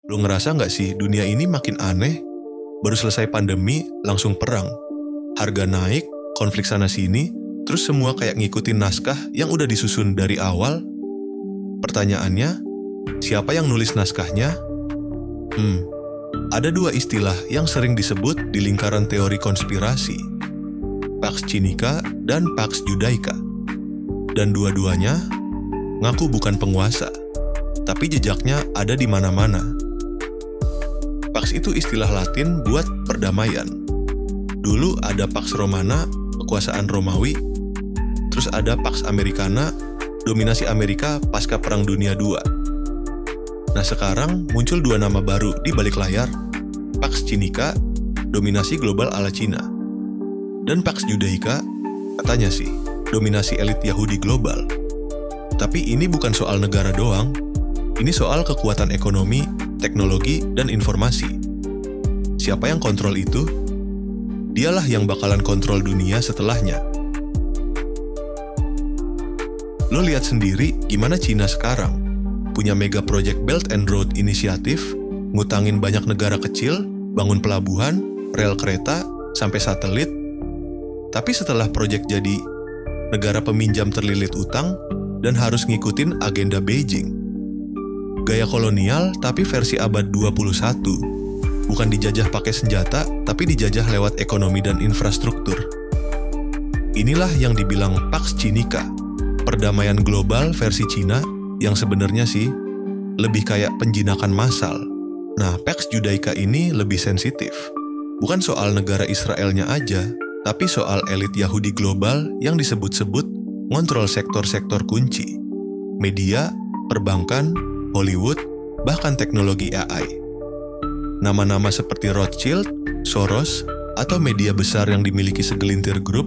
Lo ngerasa nggak sih dunia ini makin aneh? Baru selesai pandemi, langsung perang. Harga naik, konflik sana-sini, terus semua kayak ngikutin naskah yang udah disusun dari awal. Pertanyaannya, siapa yang nulis naskahnya? Ada dua istilah yang sering disebut di lingkaran teori konspirasi. Pax Chinica dan Pax Judaica. Dan dua-duanya ngaku bukan penguasa, tapi jejaknya ada di mana-mana. Pax itu istilah Latin buat perdamaian. Dulu ada Pax Romana, kekuasaan Romawi, terus ada Pax Americana, dominasi Amerika pasca Perang Dunia II. Nah sekarang muncul dua nama baru di balik layar, Pax Chinica, dominasi global ala Cina, dan Pax Judaica, katanya sih, dominasi elit Yahudi global. Tapi ini bukan soal negara doang, ini soal kekuatan ekonomi, teknologi, dan informasi. Siapa yang kontrol itu? Dialah yang bakalan kontrol dunia setelahnya. Lo lihat sendiri gimana Cina sekarang. Punya mega project Belt and Road Initiative, ngutangin banyak negara kecil, bangun pelabuhan, rel kereta, sampai satelit. Tapi setelah proyek jadi, negara peminjam terlilit utang dan harus ngikutin agenda Beijing. Gaya kolonial tapi versi abad 21. Bukan dijajah pakai senjata, tapi dijajah lewat ekonomi dan infrastruktur. Inilah yang dibilang Pax Chinica, perdamaian global versi Cina yang sebenarnya sih lebih kayak penjinakan massal. Nah, Pax Judaica ini lebih sensitif. Bukan soal negara Israelnya aja, tapi soal elit Yahudi global yang disebut-sebut ngontrol sektor-sektor kunci. Media, perbankan, Hollywood, bahkan teknologi AI. Nama-nama seperti Rothschild, Soros, atau media besar yang dimiliki segelintir grup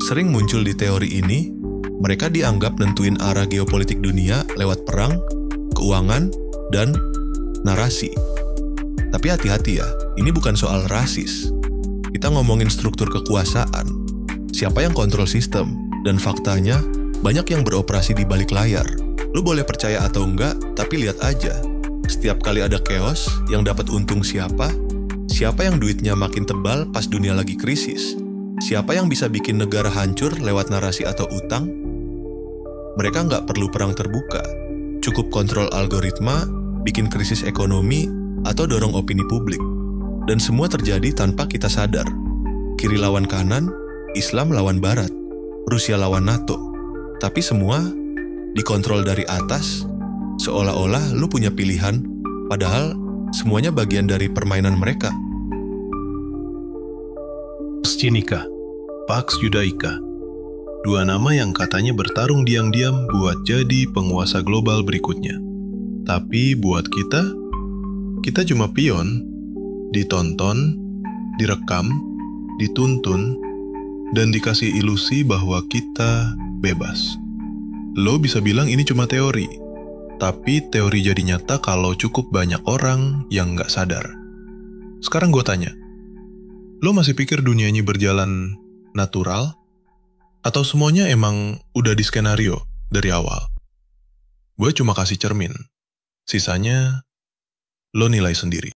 sering muncul di teori ini. Mereka dianggap nentuin arah geopolitik dunia lewat perang, keuangan, dan narasi. Tapi hati-hati ya, ini bukan soal rasis. Kita ngomongin struktur kekuasaan, siapa yang kontrol sistem, dan faktanya banyak yang beroperasi di balik layar. Lu boleh percaya atau enggak, tapi lihat aja. Setiap kali ada chaos, yang dapat untung siapa? Siapa yang duitnya makin tebal pas dunia lagi krisis? Siapa yang bisa bikin negara hancur lewat narasi atau utang? Mereka nggak perlu perang terbuka. Cukup kontrol algoritma, bikin krisis ekonomi, atau dorong opini publik. Dan semua terjadi tanpa kita sadar. Kiri lawan kanan, Islam lawan Barat, Rusia lawan NATO. Tapi semua dikontrol dari atas, seolah-olah lu punya pilihan, padahal semuanya bagian dari permainan mereka. Pax Chinica, Pax Judaica. Dua nama yang katanya bertarung diam-diam buat jadi penguasa global berikutnya. Tapi buat kita cuma pion, ditonton, direkam, dituntun, dan dikasih ilusi bahwa kita bebas. Lo bisa bilang ini cuma teori, tapi teori jadi nyata kalau cukup banyak orang yang nggak sadar. Sekarang gue tanya, lo masih pikir dunia ini berjalan natural? Atau semuanya emang udah di skenario dari awal? Gue cuma kasih cermin, sisanya lo nilai sendiri.